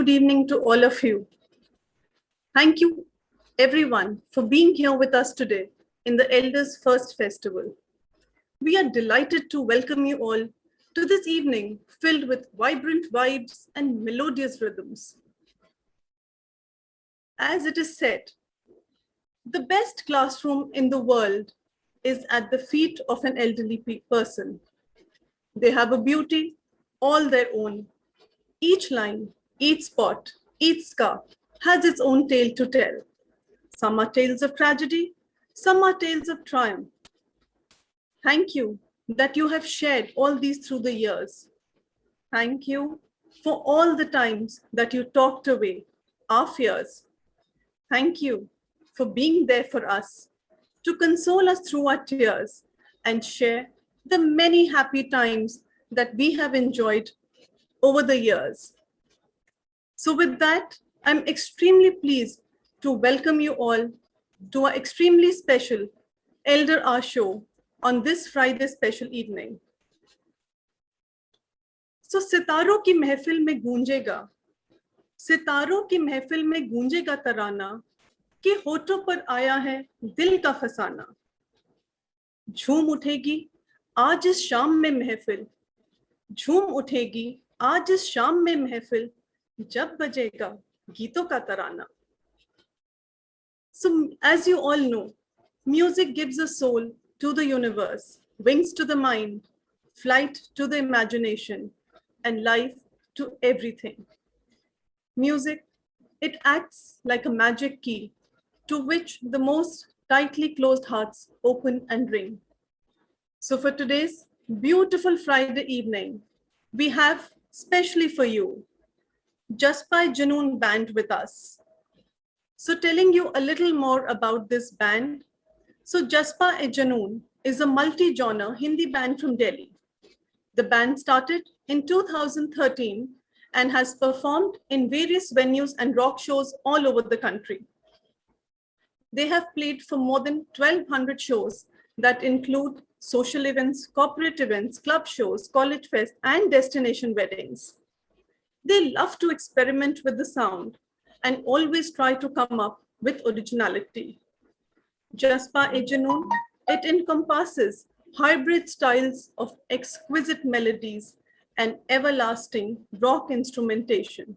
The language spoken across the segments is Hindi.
good evening to all of you. Thank you, everyone, for being here with us today in the Elders First Festival. We are delighted to welcome you all to this evening filled with vibrant vibes and melodious rhythms. As it is said, the best classroom in the world is at the feet of an elderly person. They have a beauty all their own. Each line, each spot, each scar has its own tale to tell. Some are tales of tragedy, some are tales of triumph. Thank you that you have shared all these through the years. Thank you for all the times that you talked away our fears. Thank you for being there for us, to console us through our tears and share the many happy times that we have enjoyed over the years. So with that, I'm extremely pleased to welcome you all to our extremely special Elder Hour show on this Friday special evening. So सितारों की महफिल में गूंजेगा, सितारों की महफिल में गूंजेगा तराना कि होठों पर आया है दिल का फसाना। झूम उठेगी आज इस शाम में महफिल, झूम उठेगी आज इस शाम में महफिल, जब बजेगा गीतों का तराना। So as you all know, music gives a soul to the universe, wings to the mind, flight to the imagination, and life to everything. Music, it acts like a magic key to which the most tightly closed hearts open and ring. So for today's beautiful Friday evening, we have specially for you, Jaspa Janoon Band with us. So telling you a little more about this band. So Jaspa Janoon is a multi-genre Hindi band from Delhi. The band started in 2013 and has performed in various venues and rock shows all over the country. They have played for more than 1,200 shows that include social events, corporate events, club shows, college fest, and destination weddings. They love to experiment with the sound and always try to come up with originality. Jaspa Janoon, it encompasses hybrid styles of exquisite melodies and everlasting rock instrumentation,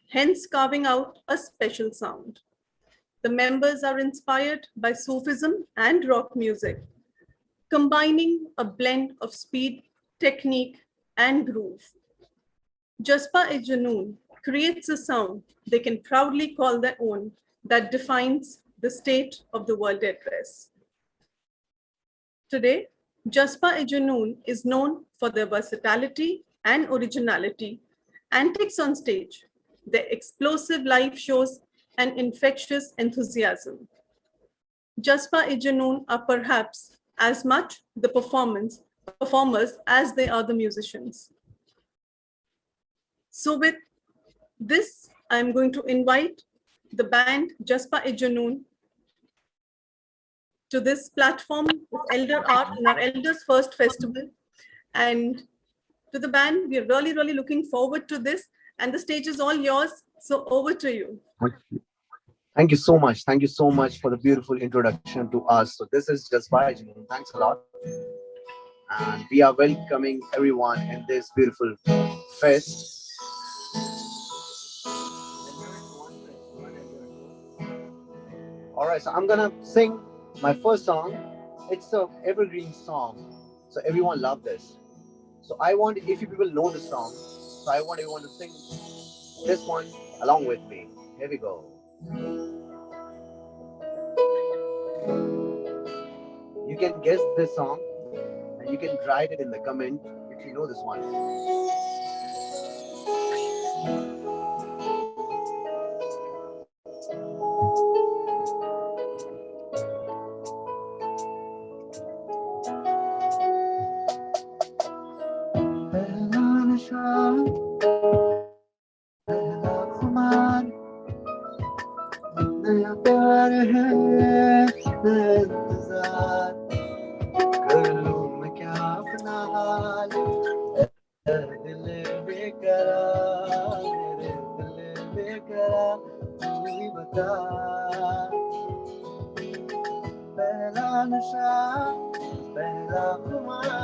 hence carving out a special sound. The members are inspired by Sufism and rock music, combining a blend of speed, technique, and groove. Jaspa Janoon creates a sound they can proudly call their own that defines the state of the world address. Today, Jaspa Janoon is known for their versatility and originality, antics on stage, their explosive live shows, and infectious enthusiasm. Jaspa Janoon are perhaps as much the performers as they are the musicians. So with this, I'm going to invite the band Jaspa Janoon to this platform of Elder Art in our Elders First Festival. And to the band, we're really, really looking forward to this. And the stage is all yours. So over to you. Thank you so much. Thank you so much for the beautiful introduction to us. So this is Jaspa Janoon. Thanks a lot. And we are welcoming everyone in this beautiful fest. All right, so I'm gonna sing my first song. It's an evergreen song, so everyone love this. So I want, if you people know the song, so I want everyone to sing this one along with me. Here we go. You can guess this song, and you can write it in the comment if you know this one. नया प्यार है नया इंतजार कर लूं मैं क्या अपना हाल दिल बेकरार मेरे दिल करा तू ही बता, पहला नशा पहला खुमार.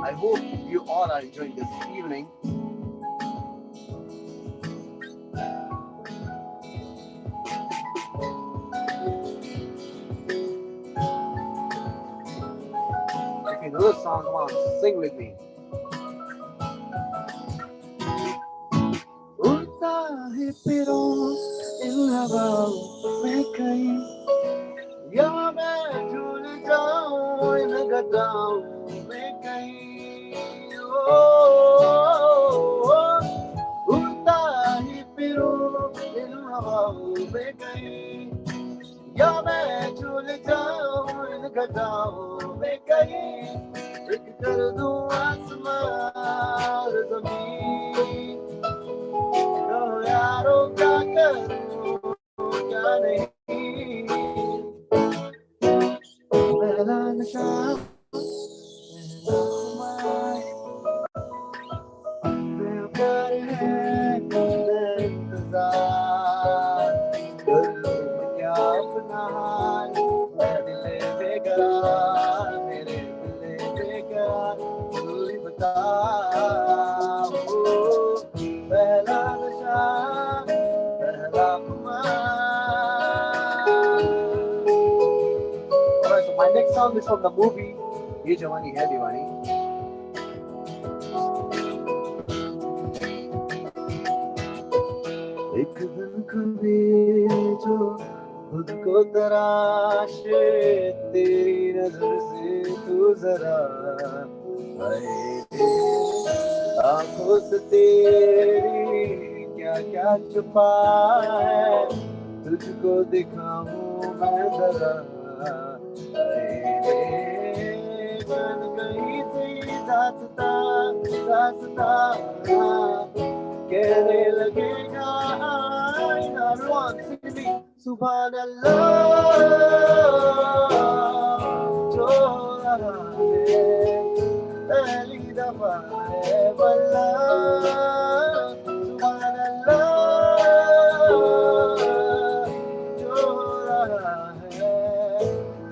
I hope you all are enjoying this evening. If you know the song, come on, sing with me. उड़ता है फिरूं इन हवाओं में कहीं, या मैं झूल जाऊं इन गदाओं में कहीं. उड़ता ही फिरूं इन हवाओं में कहीं, या मैं झूल जाऊं इन गदाओं में कहीं. एक कर दूं आसमान ज़मीन, तो यारों क्या करूं क्या नहीं. पहला नशा पहला खुमार, बेकार है इंतज़ार. करूं क्या अपना हाल, मैं दिल बेकरार, मेरे दिल बेकरार, तू ही बता. पहला नशा पहला खुमार. Alright, so my next song is from the movie Ye Jawani Hai Diwani. एक दिन कभी जो खुद को तराशे, तेरी नजर से तू जरा आए, आंखों से तेरी क्या क्या छुपा है, तुझको दिखाऊं मैं जरा. बन गई सी दास्ता दास्ता, कहने लगेगा everyone sing me सुभान अल्लाह, जो रहा है पहली दफा है वल्ला. सुभान अल्लाह, जो रहा है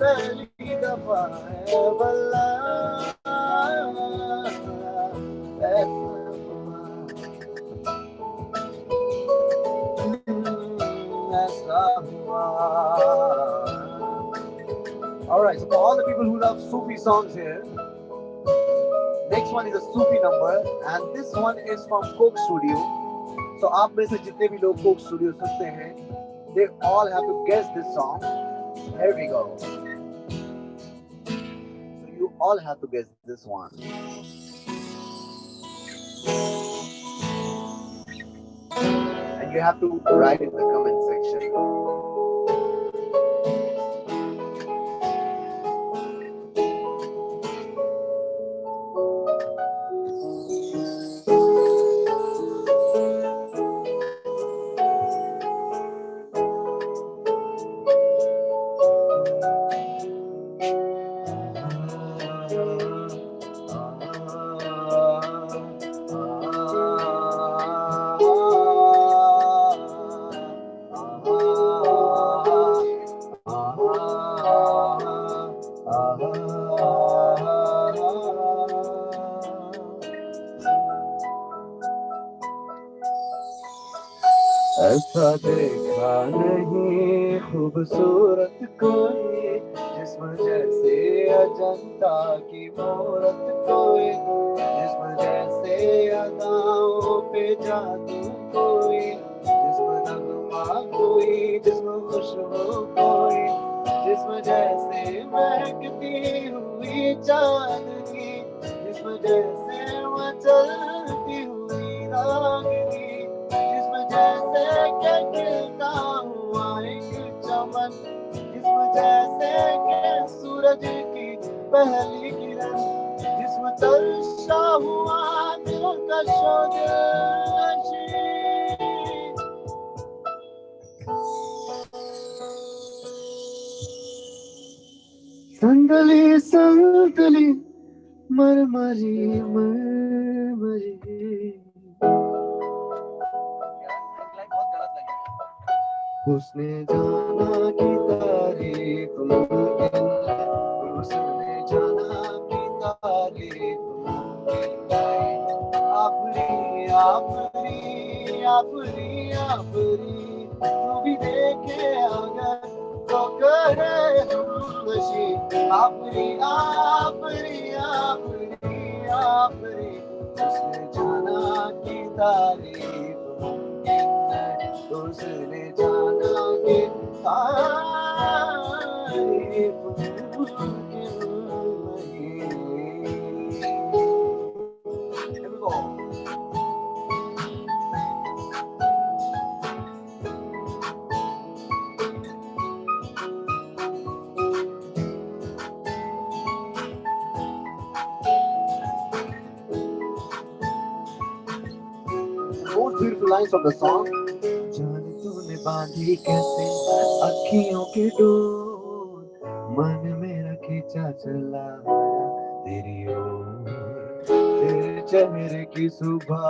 पहली दफा है वल्ला. Alright, so for all the people who love Sufi songs here, next one is a Sufi number, and this one is from Coke Studio. So आप में से जितने भी लोग Coke Studio सुनते हैं, they all have to guess this song. Here we go. So you all have to guess this one. And you have to write in the comment section. ऐसा देखा नहीं खूबसूरत कोई, जिस्म जैसे अजंता की मूरत कोई, जिस्म जैसे अदाओं पे जादू कोई, जिस्म नगमा कोई, जिस्म खुशबू कोई, जिस्म जैसे महकती हुई चांदनी, जिस्म जैसे मचलती हुई रागनी, जैसे के खिलता हुआ एक चमन, जिस्म जैसे के सूरज की पहली किरण, जिस्म तर्शा हुआ दिल का शोधशी. संदली संदली मरमरी मरमरी उसने जाना कि तारीफ मुमकिन है, उसने जाना कि तारीफ मुमकिन है। आफरी आफरी आफरी आफरी, तू भी देखे अगर तो करे नशी। आफरी आफरी आफरी आफरी, उसने जाना कि तारीफ मुमकिन है, उसने जाना कि तारीफ मुमकिन नहीं। Here we go. Most beautiful lines of the song. जाने तूने बांधी कैसे अखियों की डोर, मन मेरा खींचा चला तेरी ओर। तेरे चेहरे की सुबह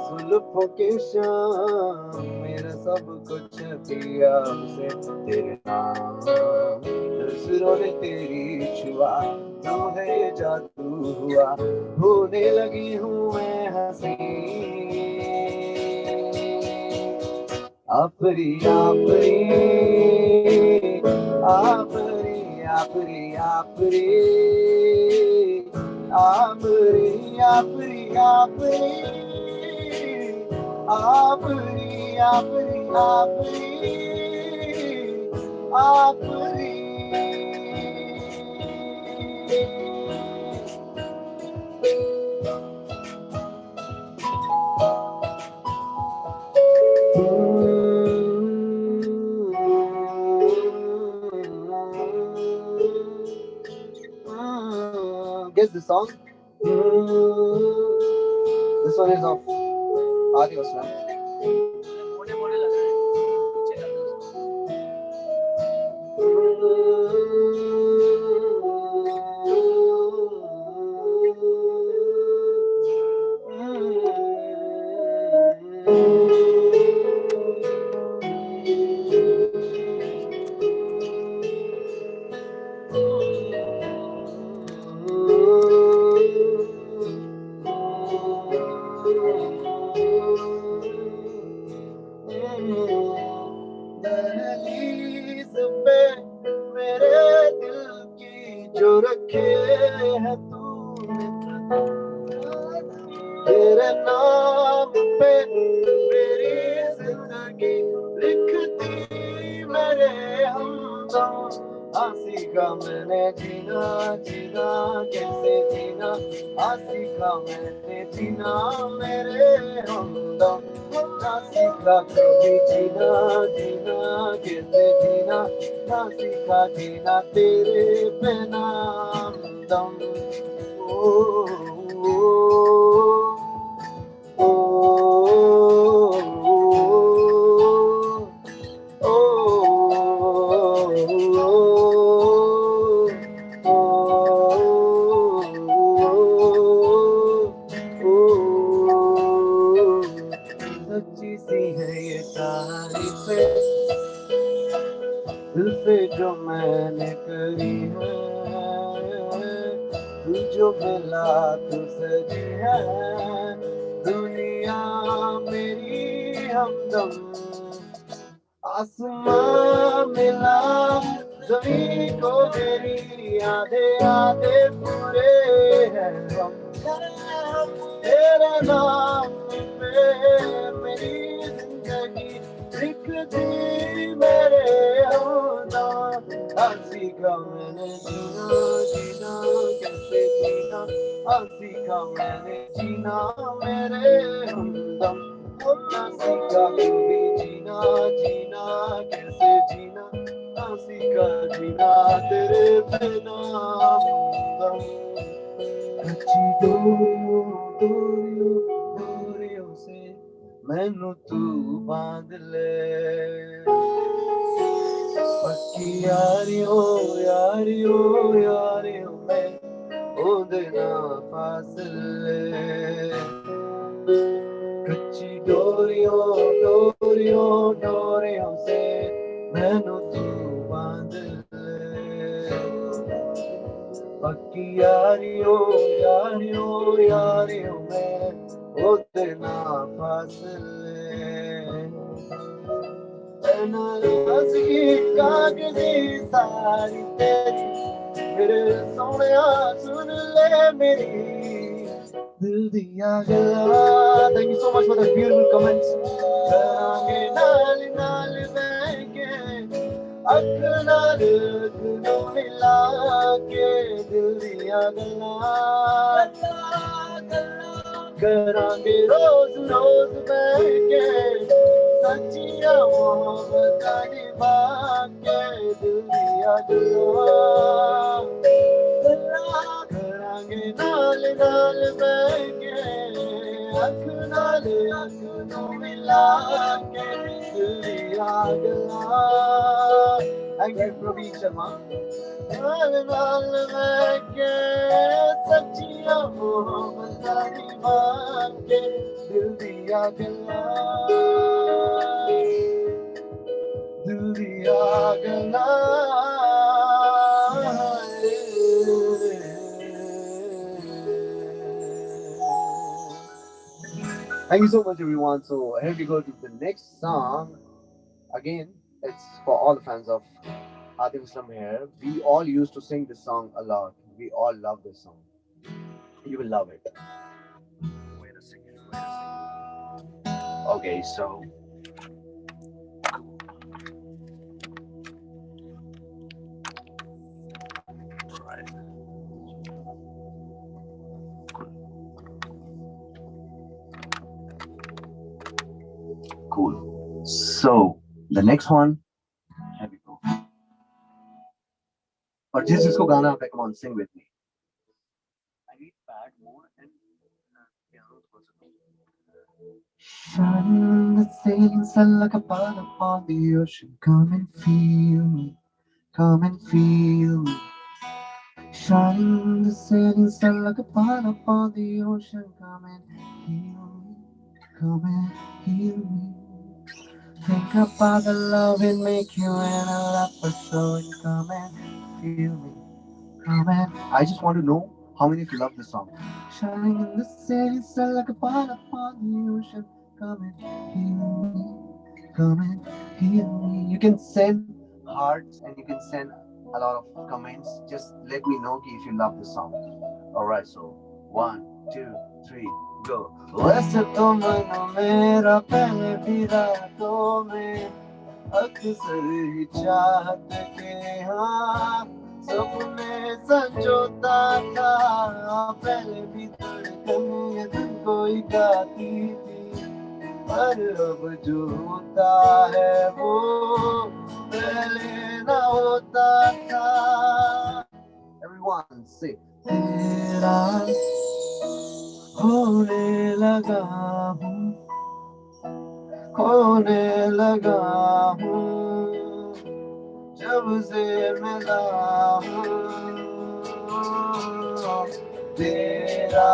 जुल्फों के शाम, मेरा सब कुछ दिया उसे तेरे नाम। नजरों ने तेरी छुआ, तू है ये जादू हुआ, होने लगी हूँ मैं हंसी। आफरी आफरी आफरी आफरी आफरी आफरी आफरी आफरी आफरी आफरी आफरी आफरी। Guess the song? This one is of Adi Aslam. दहलीज पे मेरे दिल की जो रखे है तूने, तेरे नाम पे मेरी जिंदगी लिखती मेरे हमदम। सीखा मैंने जीना जीना कैसे जीना, सीखा मैंने जीना मेरे हमदम। सीखा कभी जीना जीना कैसे जीना, ना सीखा जीना तेरे बिना हमदम। ओ ओ सच्ची सी है ये तारीफें दिल से जो मैंने करी है, तू जो मिला तू सजी है दुनिया मेरी हमदम। आसमां मिला जमीन को मेरी, आधे आधे पूरे हैं हम। तेरे नाम पे मेरी जिंदगी लिख दी मेरे हमदम। सीखा मैंने जीना जीना कैसे जीना, सीखा मैंने जीना मेरे हमदम। ना सीखा कभी जीना जीना कैसे जीना, ना सीखा जीना तेरे बिना हमदम। कच्ची डोरियों डोरियों डोरियों से मैनू तू बांध ले, पक्की यारियों यारियों यारियों में ओदे ना फासले। कच्ची डोरियों डोरियों डोरियों से यारियो में होते ना फासले नाराज़गी कागज़ी सारी तेरी मेरे सोनिया सुन ले मेरी दिल दिया गला. Thank you so much for the beautiful comments. करांगे नाल नाल बहके अख नाल अखनों मिला के दिल दिया गला करांगे रोज रोज बहके सच्चियां मोहब्बतां निभा के दिल दिया गला करांगे नाल नाल बहके अख नाल अखनों मिला के दिल दिया गला. Thank you, Praveer Sharma. नाल नाल बहके सच्चियां मोहब्बतां निभा के दिल दिया गला दिल दिया गला. Thank you so much, everyone. So here we go to the next song. Again, it's for all the fans of Atif Islam here. We all used to sing this song a lot. We all love this song. You will love it. Wait a second. Okay, so right. Cool. So the next one. Here we go. But जिसको गाना आता है, come on, sing with me. I need pad more and piano also. Shining the setting sun like a ball upon the ocean. Come and feel me, come and feel me. Shining the setting sun like a ball upon the ocean. Come and heal me, come and heal me. Think about the love it make you and a love for showing. Come and feel me, come and. I just want to know how many of you love this song. Shining in the setting sun like a ball upon the ocean. Come and heal me, come and heal me. You can send hearts and you can send a lot of comments. Just let me know if you love this song. Alright, so 1, 2, 3, go. वैसे तो मन मेरा पहले भी रातों में अक्सर ही चाहत के हाँ सपने संजोता था पहले भी धड़कन ये दिल कोई गाती थी पर अब जो होता है वो पहले ना होता था. Everyone say तेरा होने लगा हूँ खोने लगा हूँ जब से मिला हूँ तेरा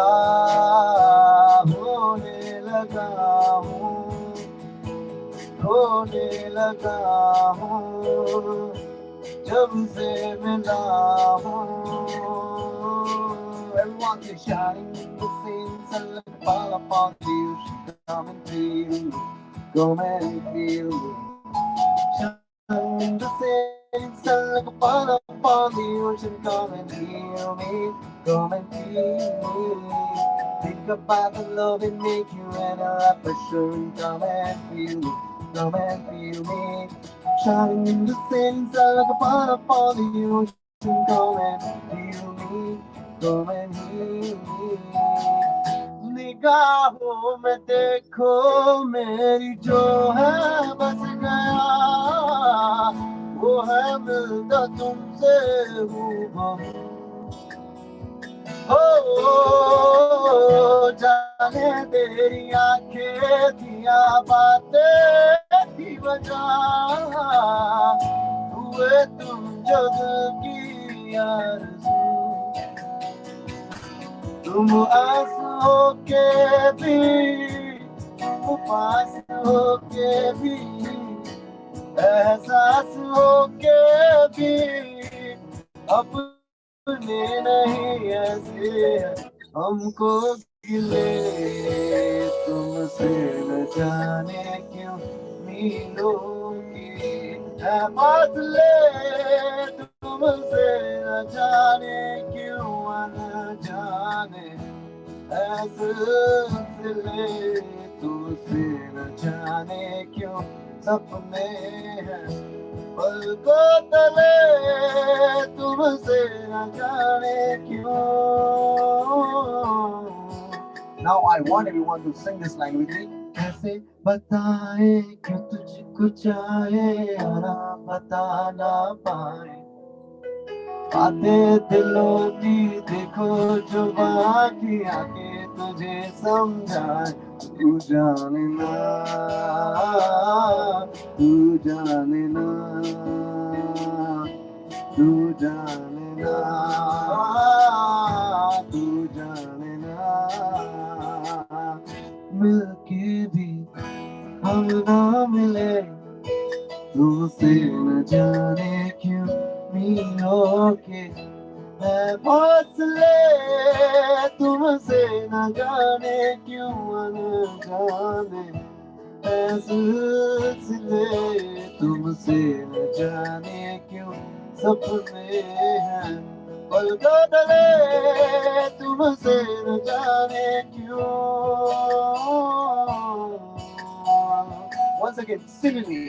होने लगा हूँ खोने लगा हूँ जब से मिला हूँ. Everyone is shining in the same sun like a ball upon the ocean. Come and feel me, come and feel me. Shining in the same sun like a ball upon the ocean. Come and feel me, come and feel me. Think about the love it make you and a laugh for sure. Come and feel me, come and feel me. Shining in the same sun like a ball upon the ocean. Come and feel me, come and heal me. निगाहों में देखो मेरी जो है बस गया वो है मिलता तुमसे हूबहू हो जाने तेरी आंखें दिया बातें थी वजह हुए तुम जग की आरज़ू तुम आंसू होके भी तुम पास होके भी एहसास होके भी अब अपने नहीं ऐसे हमको गिले तुमसे न जाने क्यों मीलों की है फासले तुमसे न जाने क्यों अनजाने ऐसे सिले तुमसे न जाने क्यों सपने हैं पलकों तले तुमसे न जाने क्यों. Now I want everyone to sing this line with me. कैसे बताए क्यों तुझको चाहे यारा बता ना पाए बातें दिलों की देखो जो बाकी आके तुझे समझाए तू जाने ना तू जाने ना तू जाने ना तू जाने ना मिलके भी हम ना मिले तुमसे न जाने क्यों मीलों के है फासले तुमसे न जाने क्यों अनजाने है सिलसिले तुमसे न जाने क्यों सपने हैं पलकों तले तुमसे न जाने क्यों. Once again, sing with me.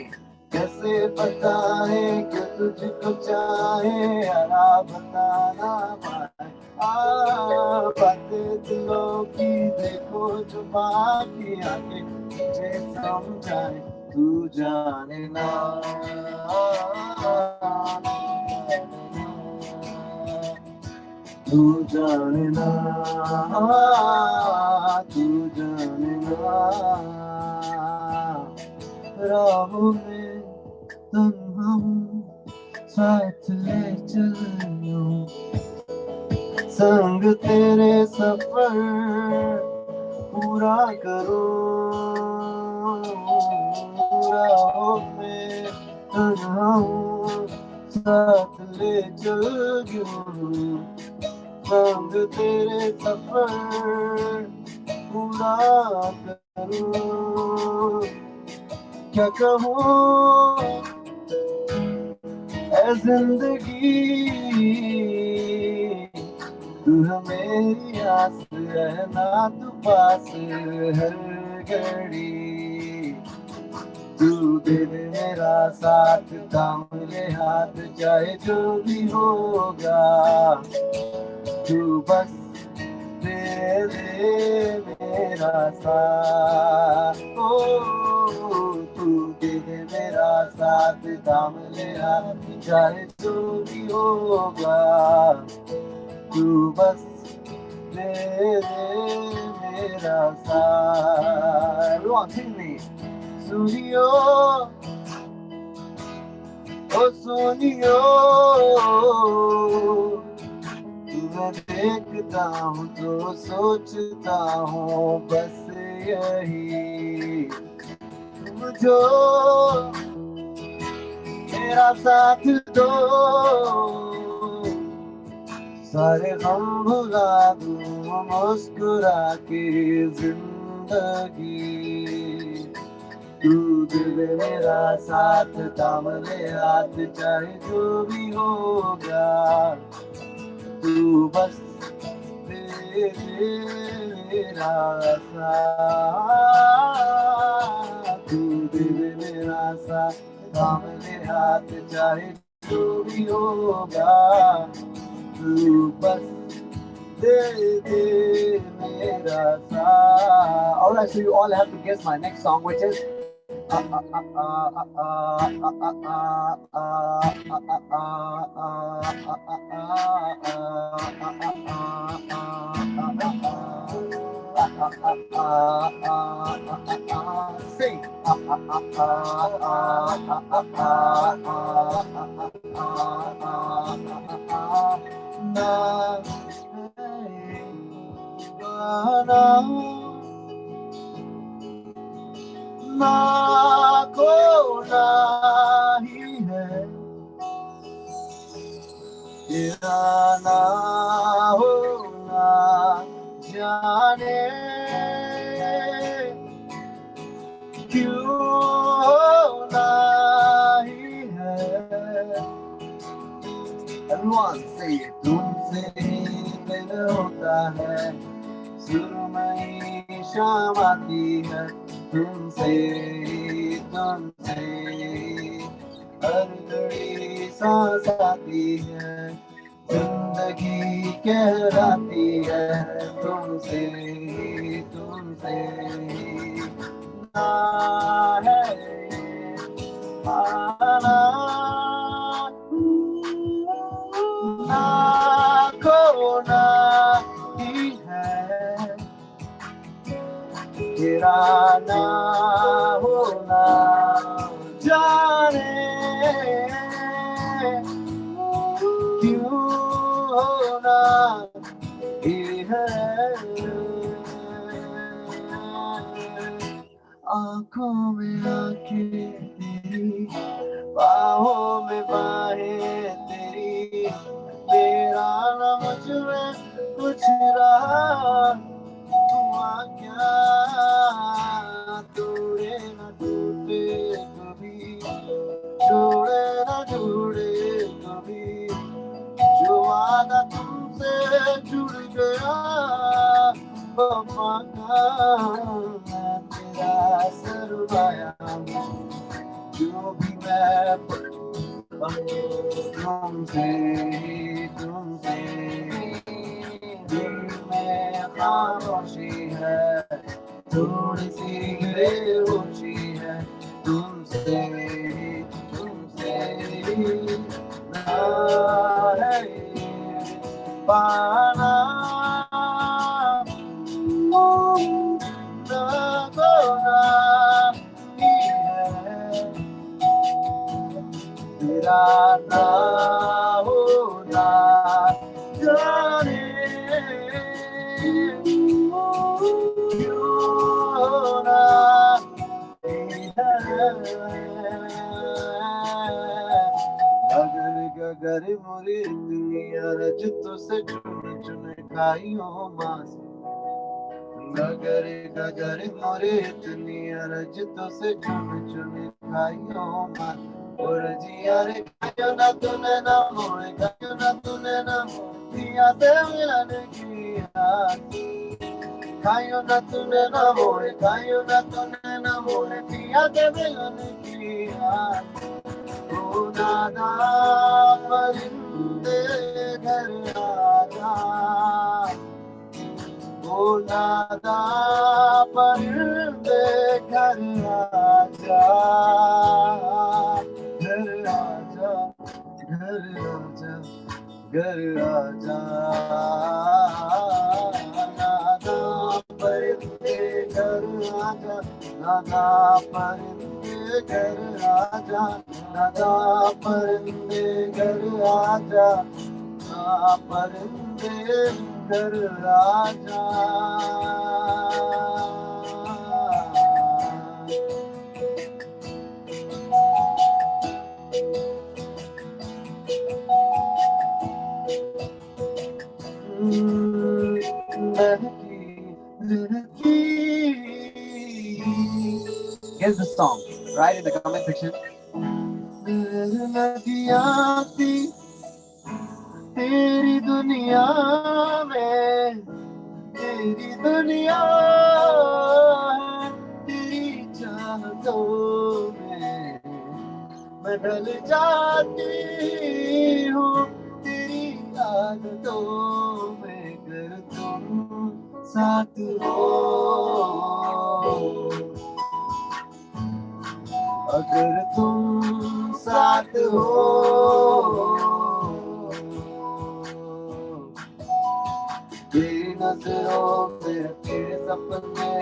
कैसे बताए कि तुझको चाहे यारा बता ना पाए बातें दिलों की देखो जो बाकी आके तुझे समझाए तू जाने ना तू जाने ना तू जाने ना राहों में तन्हा हूँ साथ ले चलो संग तेरे सफर पूरा करो राहों में तन्हा हूँ साथ ले चलो संग तेरे सफर पूरा करो क्या कहूँ ऐ जिंदगी तू मेरी आस रहना तू पास हर घड़ी तू दे दे मेरा साथ थाम ले हाथ चाहे जो भी होगा तू बस दे दे मेरा साथ तू दे दे मेरा साथ थाम ले हाथ चाहे जो भी होगा तू बस दे दे मेरा साथ. Everyone sing me. सुनियो ओ सुनियो मैं देखता हूँ तो सोचता हूँ बस यही तुम जो मेरा साथ दो सारे गम भुला दूँ मुस्कुरा के जिंदगी तू दे दे मेरा साथ थाम ले हाथ चाहे जो भी होगा तू बस दे दे मेरा साथ तू दे दे मेरा साथ थाम ले हाथ चाहे जो भी होगा तू बस दे दे मेरा साथ. Alright, so you all have to guess my next song, which is sing. ना को ना ही है तेरा नाम क्यों होना ही है। Everyone say it. तुमसे दिन होता है, सुरमई शाम आती है, तुमसे तुमसे हर घड़ी सांस आती है, जिंदगी कहलाती है, तुमसे तुमसे ना है आना ना खोना ही है, तेरा ना होना जाने क्यों होना ही है। आँखों में आँखें तेरी, बाहों में बाहें तेरी, तेरा ना मुझ में कुछ रहा हुआ क्या, तोड़े न टूटे कभी, जोड़े न जुड़े कभी, जो वादा तुमसे जुड़ गया बमाना, मैं तेरा सरमाया हूँ, जो भी मैं तुमसे तुमसे दिल में खामोशी है, थोड़ी सी बेहोशी है, तुमसे तुमसे ना है पाना ना खोना ही है, तेरा ना होना जाने क्यों होना ही है। अगर मोरी दुनिया रज तो से चुन चुन खाई हो मास, गगर मोरे दुनिया रज तो से चुन चुन खाई हो मास, और जिया रे खायो ना तूने ना मोए, खायो ना तूने ना दिया से मिलन की रात, खायो ना तूने ना मोए, खायो ना तूने ना मोए, दिया से मिलन की रात। ओ नादा परिंदे घर आजा, ओ नादा परिंदे घर आजा, घर आजा घर आजा घर आजा, नादा परिंदे घर आजा, नादा परिंदे घर आजा, नादा परिंदे घर आजा, नादा परिंदे घर आजा। Guess the song. Write in the comment section. तेरी दुनिया में, तेरी दुनिया है, तेरी चाहतों में मैं ढल जाती हूँ, तेरी आदतों में, कर तुम साथ हो, अगर तुम साथ हो, तेरी नजरों में तेरे सपने,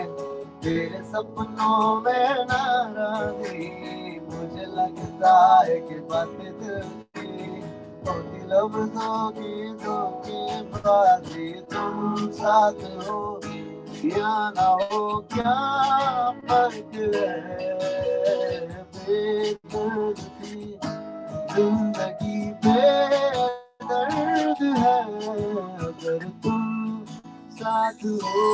तेरे सपनों में नाराज़ी, मुझे लगता है कि बातें दिल की होती लफ्ज़ों की धोखेबाजी, तुम साथ हो या ना हो क्या फर्क है, बेदर्द की जिंदगी बेदर्द है, अगर तुम साथ हो।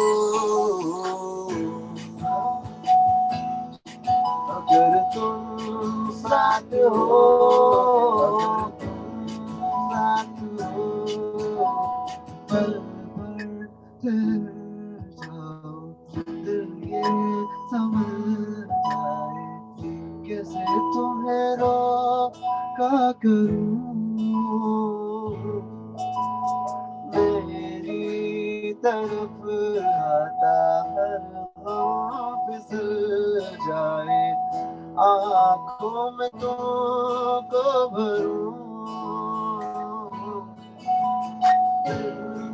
हो, साथ हो, पल पल ठहर जाओ, दिल ये समझ जाए, कैसे तुम्हें रोका करूं, मेरी तरफ आता हर हाँ फिसल जाए, आँखों में तुमको भरूं,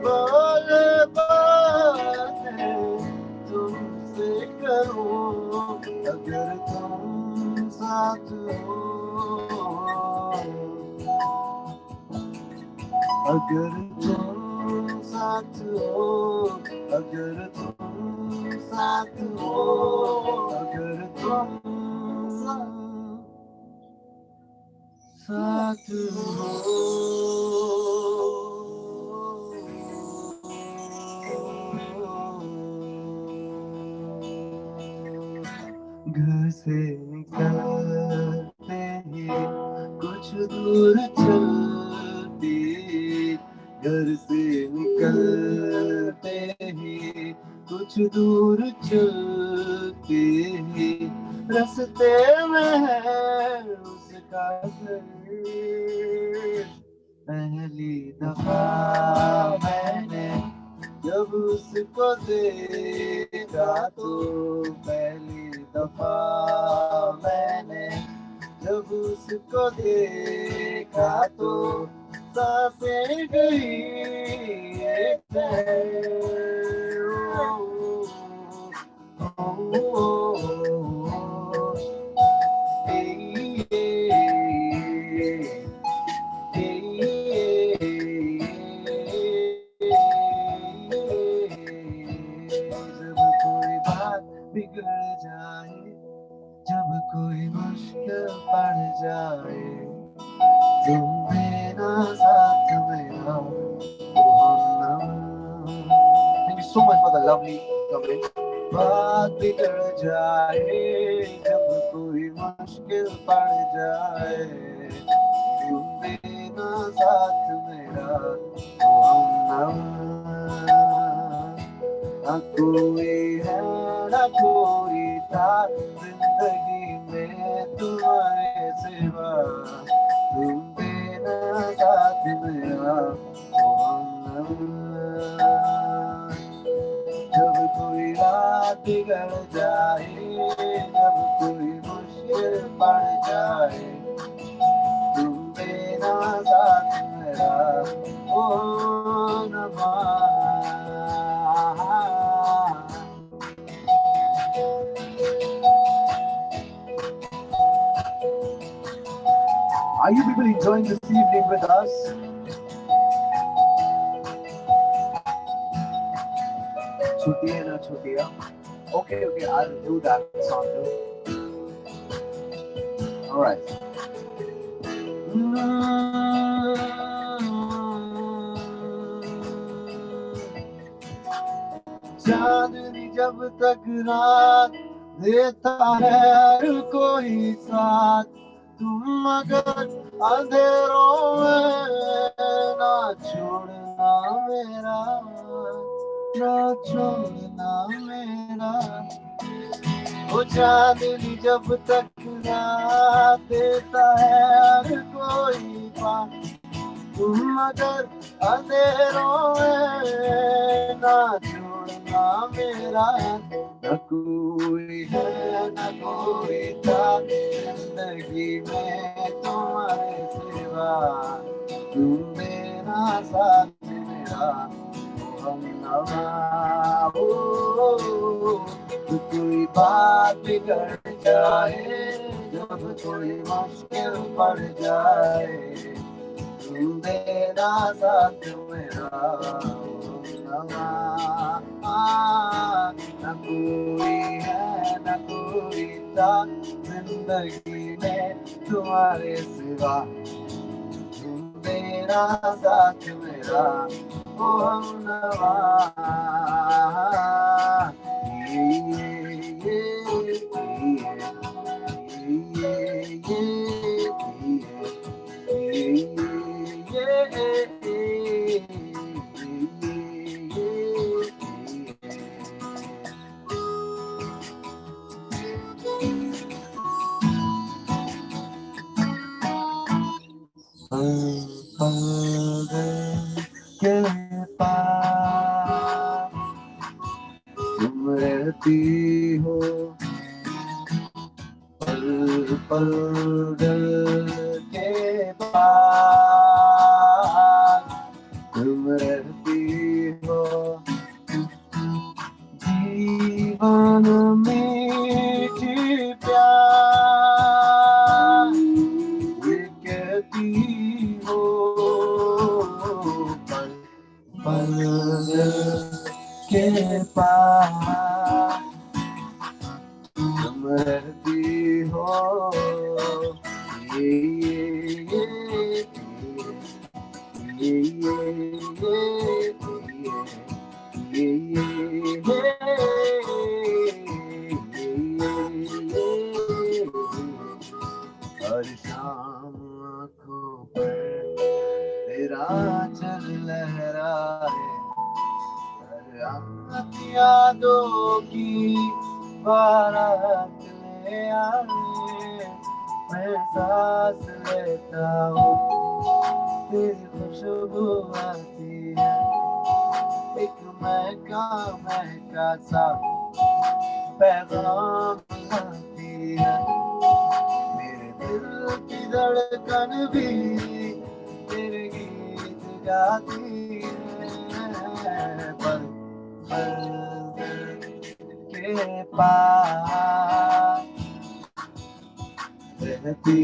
बोल बातें तुमसे करूं, अगर तुम साथ हो, अगर तुम साथ हो, अगर तुम साथ हो, अगर तुम साथ हो। घर से निकलते ही कुछ दूर चलती, घर से निकलते ही कुछ दूर चलती, रास्ते में है उसका घर, पहली दफा मैंने जब उसको देखा तो, पहली दफा मैंने जब उसको देखा तो, सांसें गई एक तैर, जब कोई बात बिगड़ जाए, जब कोई मुश्किल पड़ जाए, तुम मेरा साथ मेरा Mohammad. Thank you so much for the lovely comment. बात बिगड़ जाए, जब कोई मुश्किल पड़ जाए, तुम मेरा साथ मेरा मोहम्मद। ना कोई है ना कोई था जिंदगी में तुम्हारे सिवा, तुम बिना साथ मेरा मोहम्मद। जब कोई रात बिगड़ जाए, जब कोई मुश्किल पड़ जाए, तुम बिना साथ मेरा Mohammad. Are you people enjoying this evening with us? Chutiya na chutiya. Okay, I'll do that song too. All right. चांदनी जब तक रात देता है हर कोई साथ, तुम मगर अंधेरों में ना छोड़ना मेरा, ना छोड़ना मेरा। वो चांदनी जब तक रात देता है हर कोई पास, तुम मगर अंधेरों में ना छोड़ना मेरा। न कोई है न कोई था जिंदगी में तुम्हारे सिवा, तुम मेरा साथ मेरा मोहम्मद। कोई बात बिगड़ जाए, जब कोई मुश्किल पड़ जाए, तुम मेरा साथ मेरा न कोई है न कोई था जिंदगी में तुम्हारे सिवा, तुम मेरा साथ मेरा मोहम्मद। पल दिल के पास तुम रहती हो जीवन मीठी प्यार ये कहती हो पल पल दिल के पास तुम रहती हो ये ये हर शाम आँखों पर तेरा चल लहराए हर रात यादों की बारात ले आए मैं सांस लेता हूँ तेरी खुशबू आती है एक महका सा पैगाम आती है मेरे दिल की धड़कन भी तेरे गीत गाती है पल पल के पास रहती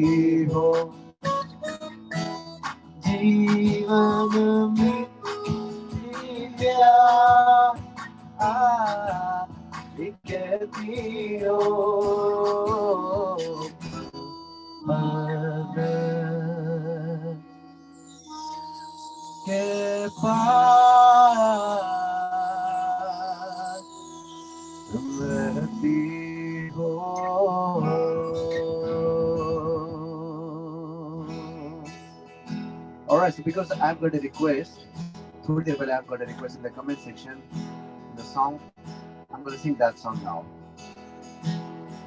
हो जीवन में कहती हो के पास तुम रहती हो Alright, so because I've got a request, थोड़ी देर पहले I've got a request in the comment section. The song, I'm going to sing that song now.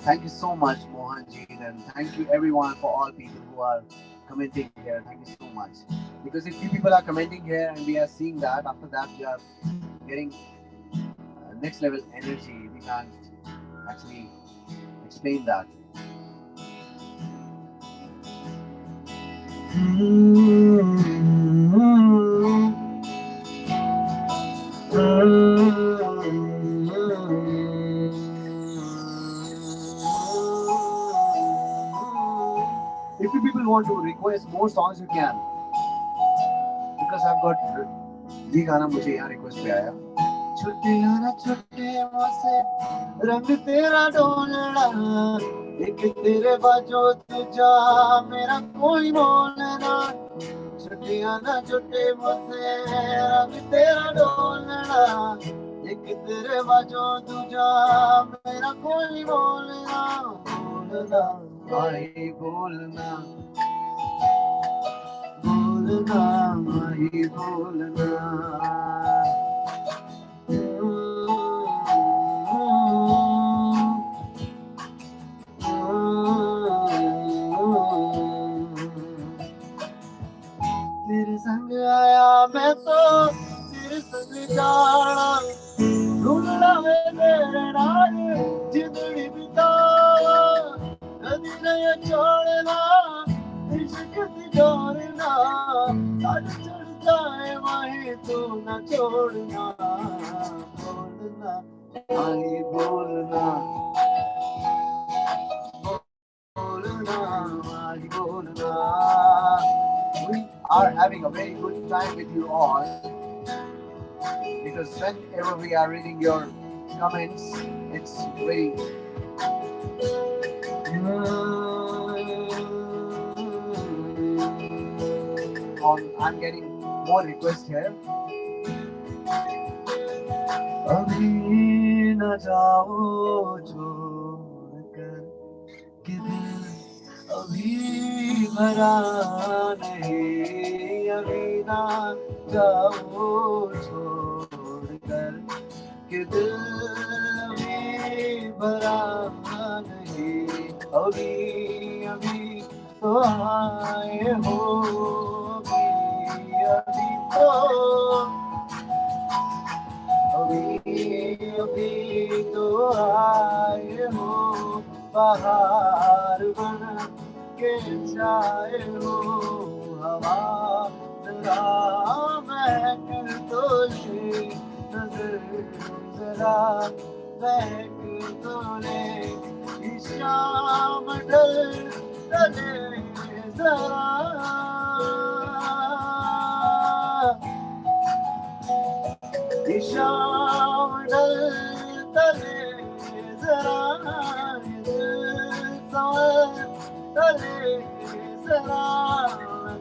Thank you so much, Mohanjit, and thank you everyone for all people who are commenting here. Thank you so much. Because if few people are commenting here and we are seeing that, after that we are getting next level energy. We can't actually explain that. If you people want to request more songs, you can. Because I've got ये गाना मुझे यहाँ request पे आया. छुट्टे आना छुट्टे मुझसे रंग तेरा डोलना एक तेरे बाजो तुझा मेरा कोई बोलना छुट्टे आना छुट्टे मुझसे रंग तेरा डोलना एक तेरे बाजो तुझा मेरा कोई बोलना बोलना भाई बोलना बोलना भाई बोलना तेरे संग आया मैं तो तेरे संग जाना ढूंढना है तेरे नाल जिंदड़ी बितावा कदी नहीं छोड़ना इश्क दी जोड़ना साथ चढ़ता है वहीं तू न छोड़ना बोलना आई बोलना बोलना आई बोलना We are having a very good time with you all because whenever we are reading your comments, it's very I'm getting more requests here. अभी न जाओ छोड़कर कि दिल अभी भरा नहीं अभी ना जाओ छोड़कर कि दिल अभी भरा नहीं अभी अभी तो आए हो अभी तो अभी अभी तो आए हो बहार बन के जाए हो हवा जरा महक तो ले नजर जरा महक तो ले शाम ढल चले जरा शाम ढल चले जरा चले जरा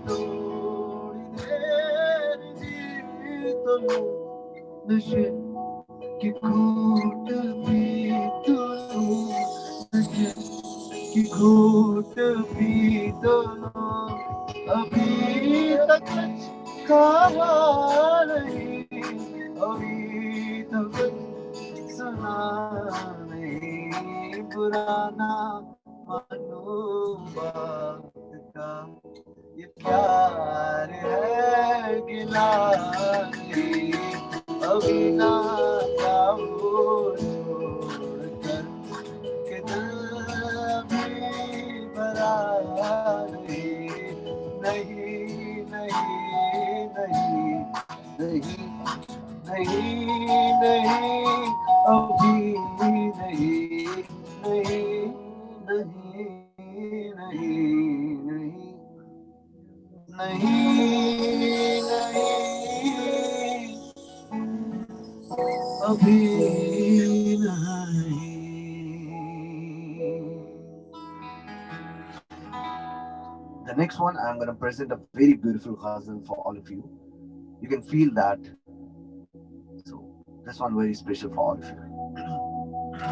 थोड़ी देर जी तो नशे की घूट भी तो नशे की घूट भी तो अभी तक कुछ खाया नहीं अभी तक सुना नहीं पुराना मानो बात का ये प्यार है गिला नहीं अभी ना जाओ छोड़कर के दिल भी भरा नहीं नहीं नहीं नहीं नहीं नहीं अभी नहीं नहीं नहीं नहीं नहीं नहीं अभी नहीं. The next one, I'm going to present a very beautiful ghazal for all of you. You can feel that. So, this one very special for all of you.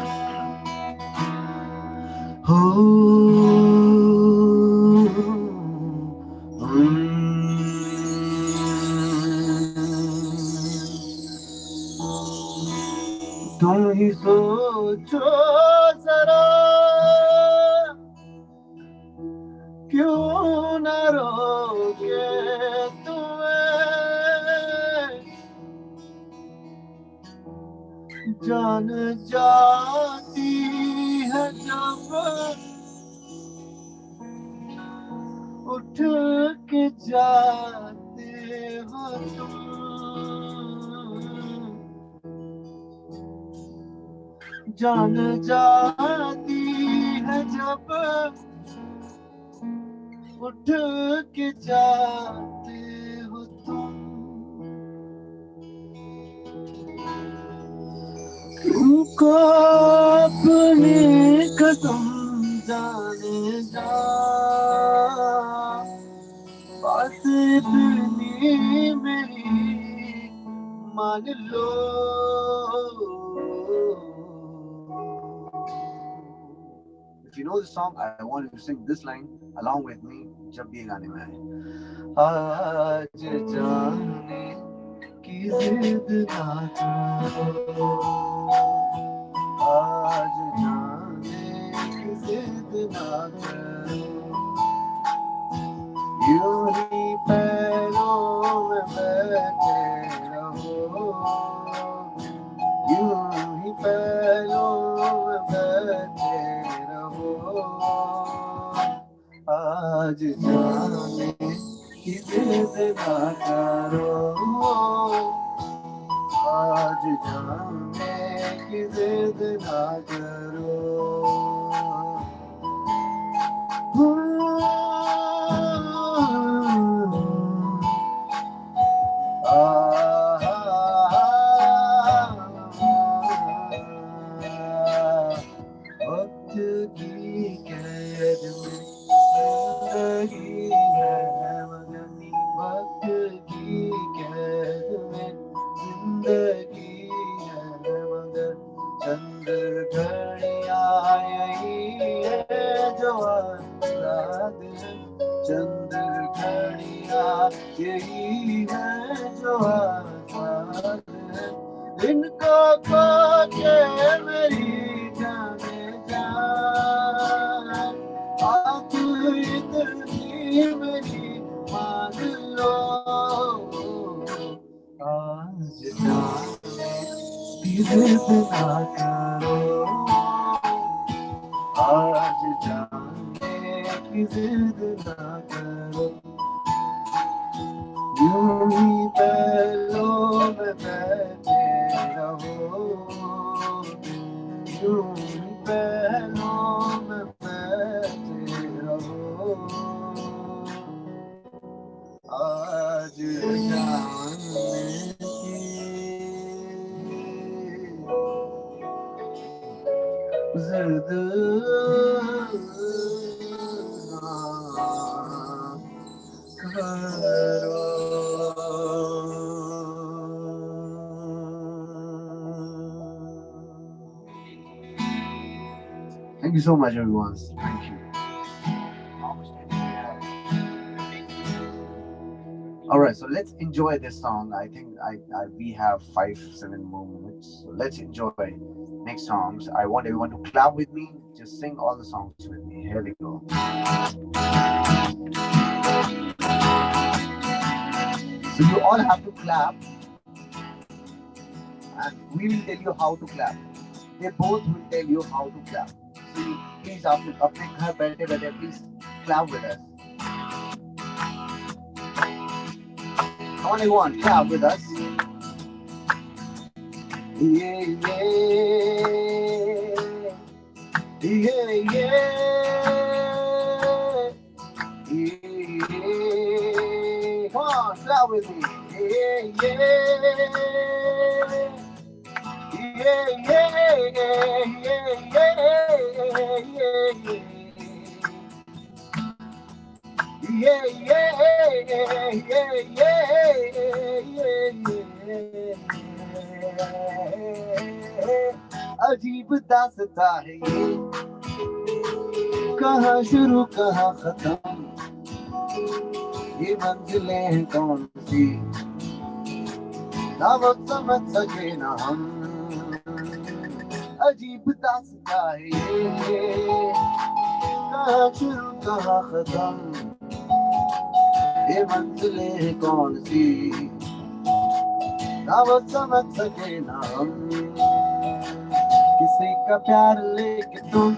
तुम ही सोचो जरा क्यों न रोके तुम्हें जान जाती है जब उठ के जाते हो तुम जान जाती है जब उठ के जाते हो तुम तुमको अपने कदम जाने जा बात इतनी मेरी मान लो If you know the song, I want you to sing this line along with me. जब भी गाने में आए आज जाने की जिद ना करो आज जाने की जिद ना करो यूं ही पैरों में बैठे रहो यूं ही पैरों में बैठे आज जाने की जिद ना करो आज जाने की जिद ना करो वक्त की कैद में जिंदगी है मगर वक्त की कैद में जिंदगी है मगर चंद घड़ियां यही है जो आजाद है चंद घड़ियां यही है जो आजाद है इनको पाके मेरी जाने जा तू इतनी मेरी मान लो आज जाने की जिद ना करो आज जाने की जिद ना करो, यूं ही पहलों में बैठे रहो, यूं ही पहलों में बैठे रहो, आज जाने जिद करो। Thank you so much, everyone. Thank you. All right, so let's enjoy this song. I think we have 5-7 more minutes. So let's enjoy next songs. I want everyone to clap with me. Just sing all the songs with me. Here we go. So you all have to clap, and we will tell you how to clap. They both will tell you how to clap. So you please, अपने घर बैठे बैठे please clap with us. Come on, everyone, clap with us. Yeah, yeah, yeah, yeah, yeah. Come on, clap with me. Yeah, yeah, yeah, yeah, yeah, yeah, yeah. Yeah, yeah, yeah, yeah, yeah. अजीब दास्तां है ये, कहाँ शुरू कहाँ खत्म, ये मंजिलें हैं कौन सी, ना वो समझ सके ना हम। अजीब दास्तां है ये, कहाँ शुरू कहाँ खत्म, ये मंजिलें कौन सी, ना वो समझ सके ना हम। किसी का प्यार लेके तुम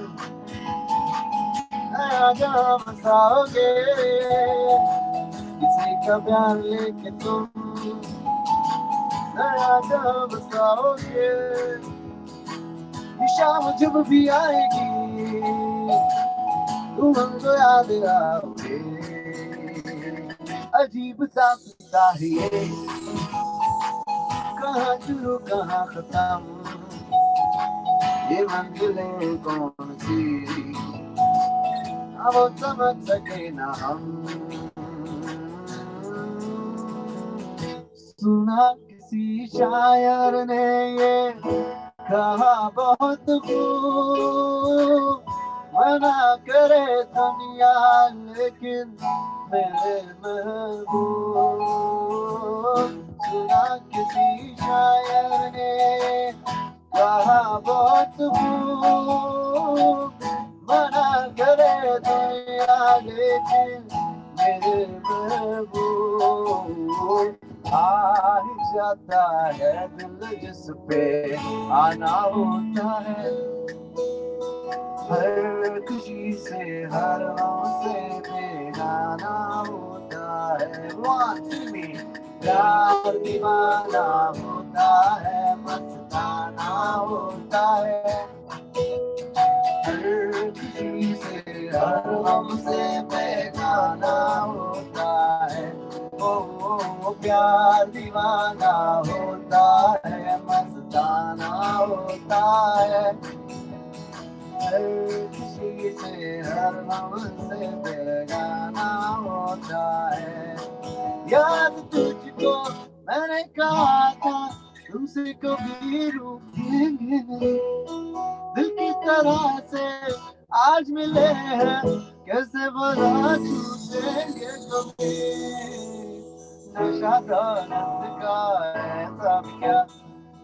नया जहां बसाओगे, किसी का प्यार लेके तुम नया जहां बसाओगे। ये शाम जब भी आएगी तुम हमको याद आओगे। अजीब दास्तां है ये, कहाँ शुरू कहाँ खत्म, ये मंजिलें कौन सी, अब वो समझ सके ना हम। सुना किसी शायर ने ये कहा बहुत खूब, मना करे दुनिया लेकिन मेरे महबूब। सुना किसी शायर ने कहा बहुत खूब, मना करे दुनिया लेकिन मेरे महबूब। आ ही जाता है दिल जिस पे आना होता है, हर खुशी से हर गम से बेगाना होता है। प्यार दीवाना होता है, मस्ताना होता है, हर खुशी से हर गम से बेगाना होता है। ओ प्यार दीवाना होता है, मस्ताना होता है, हर किसी से हर गम से बेगाना होता है। याद तुझको मैंने कहा था, तुमसे कभी रूठेंगे नहीं, दिल की तरह से आज मिले हैं, कैसे भला छूटेंगे कभी। नशा दौलत का ऐसा क्या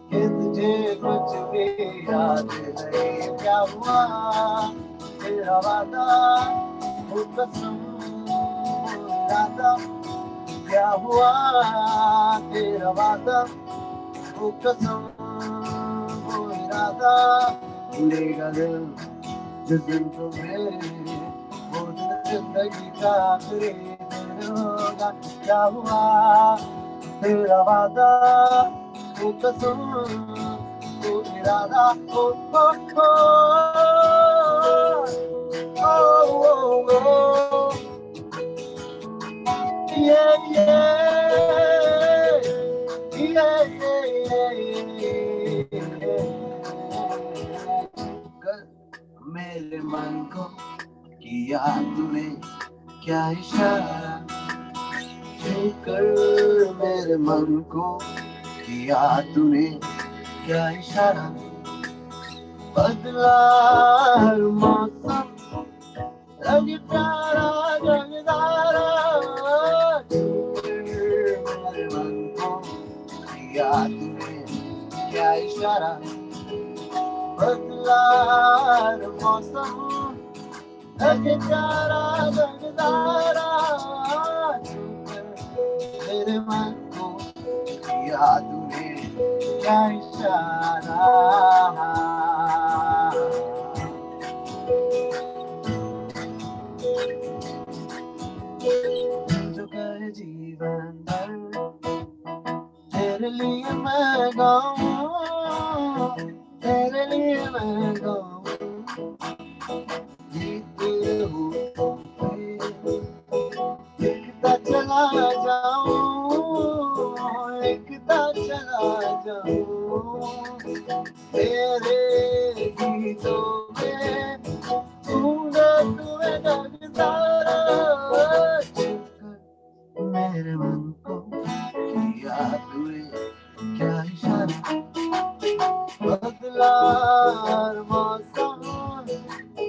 कि तुझे कुछ भी याद नहीं। क्या हुआ तेरा वादा, वो कसम इरादा, क्या हुआ तेरा वादा, वो कसम वो इरादा। भूलेगा दिल जिस दिन तुम्हें वो दिन जिंदगी का आखिरी दिन होगा। क्या हुआ तेरा वादा, वो कसम, वो इरादा, ओ ओ ओ yeah कल मेरे मन को किया तूने क्या इशारा, कर मेरे मन को किया तूने क्या इशारा, बदला हर मौसम लगे प्यारा जगदारा, मेरे मन को किया तूने क्या इशारा, बदला हर मौसम लगे प्यारा जगदारा, मेरे मन को किया तूने क्या इशारा। जो करे जीवन भर तेरे लिए मैं गाऊं, तेरे लिए मैं गाऊं, जीते रहूं लिखता चला जाऊं, लिखता चला जाऊं, तेरे गीतों में ढूंढे तुम्हें जगदारा, मेरे मन को किया तूने क्या इशारा, बदला हर मौसम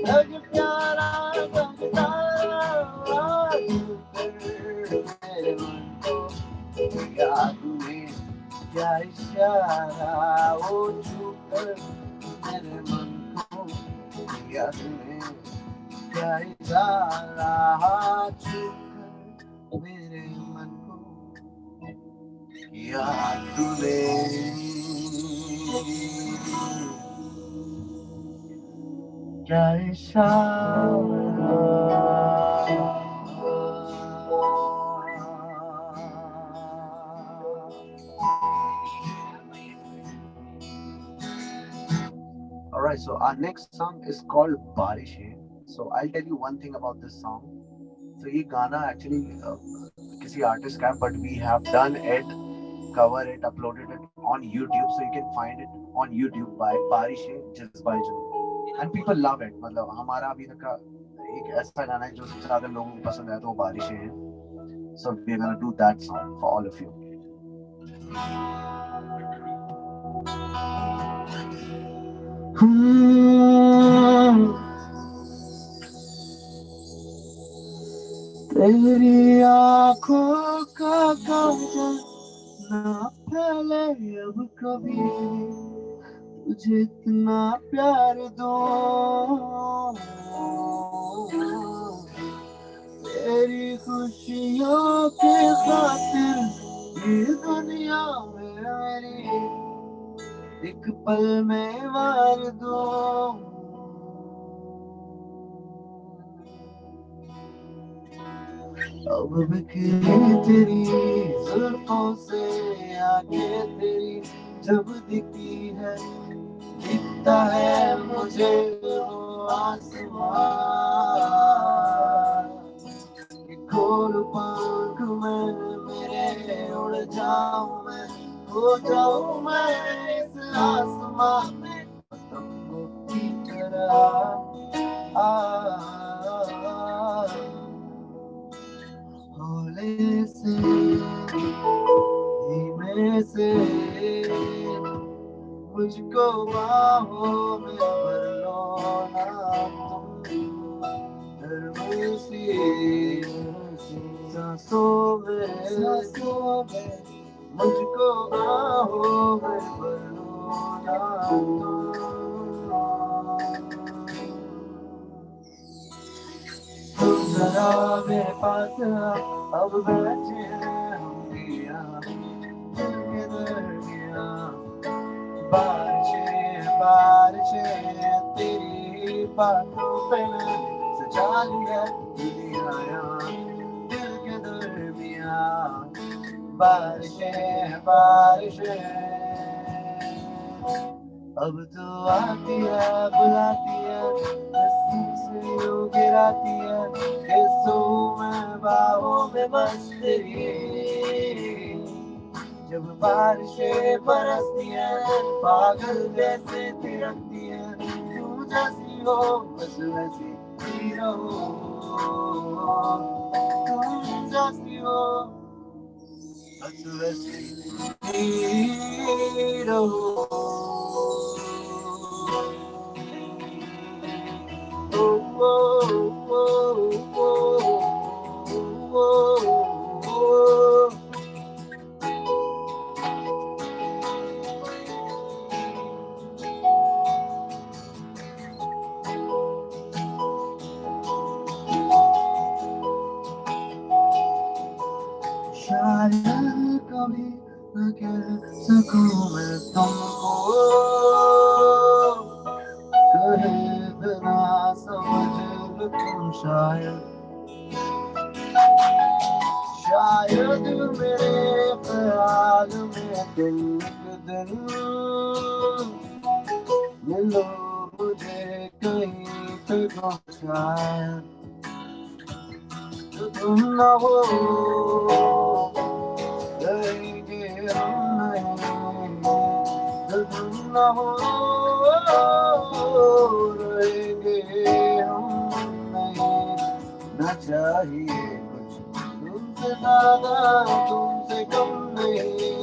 लग प्यारा जगदारा, मेरे मन को किया तूने क्या इशारा, वो छूकर मेरे मन को किया तूने क्या इशारा, छूकर मेरे मन को किया तूने क्या इशारा। Alright, so our next song is called Barishein. So I'll tell you one thing about this song. So ये गाना actually किसी artist का, but we have done it, covered it, uploaded it on YouTube, so you can find it on YouTube by Barishein Jazba Junoon, and people love it. मतलब हमारा अभी तक का एक ऐसा गाना है जो सबसे ज़्यादा लोगों को पसंद है, तो वो बारिशें हैं. So we're gonna do that song for all of you. तेरी आँखों का काजल ना फैले अब कभी, तुझे इतना प्यार दूं, तेरी खुशियों के खातिर ये दुनिया में मेरी एक पल में वार दूं. अब बिखरी तेरी जुल्फों से आंखें तेरी जब दिखती है, दिखता है मुझे वो आसमान. खोल पंख में मेरे उड़ जाऊं मैं, हो जाऊं मैं इस आसमान में पतंगों की तरह. हौले से धीमे से मुझको बाहों में भर लो ना तुम, सी सांसों में मुझको बाहों में भर लो ना तुम. तुम जरा मेरे पास अब बैठे हैं हम भी यहाँ दिल के दरमियाँ. बारिशें बारिशें तेरी बातों पे मैंने सजा लिया दुनिया दिल के दरमियां बारिशें बारिशें अब तो आती है बुलाती है हंसी से यूं गिराती है कि सो मैं बाहों में बस तेरी जब बारिशें बरसती हैं पागल जैसे थिरकती हैं तू जैसी हो बस वैसी ही रहो तुम जैसी हो बस वैसी ही रहो शायद कभी न कह सकूं मैं तुमको कहे बिना समझ लो तुम शायद मेरे ख्याल में तुम एक दिन मिलो मुझे कहीं पे शायद तो तुम न हो रहेंगे हम नहीं तो तुम न हो रहेंगे हम नहीं न चाहिए कुछ तुमसे ज्यादा तुमसे कम नहीं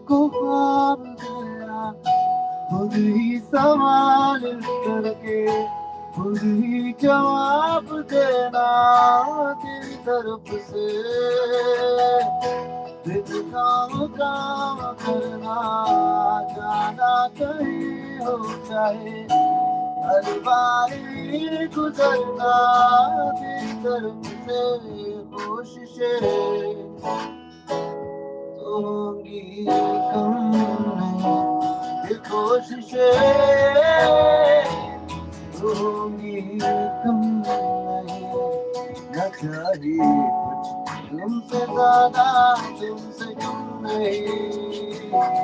को ख्वाब गया खुद ही सवाल करके खुद ही जवाब देना तेरी तरफ से फिर काम करना जाना कहीं हो जाए हर बारी गुजरना तेरी तरफ से कोशिशें होंगी कम नहीं ये कोशिशें होंगी कम नहीं न चाहिए कुछ तुमसे ज्यादा तुमसे कम नहीं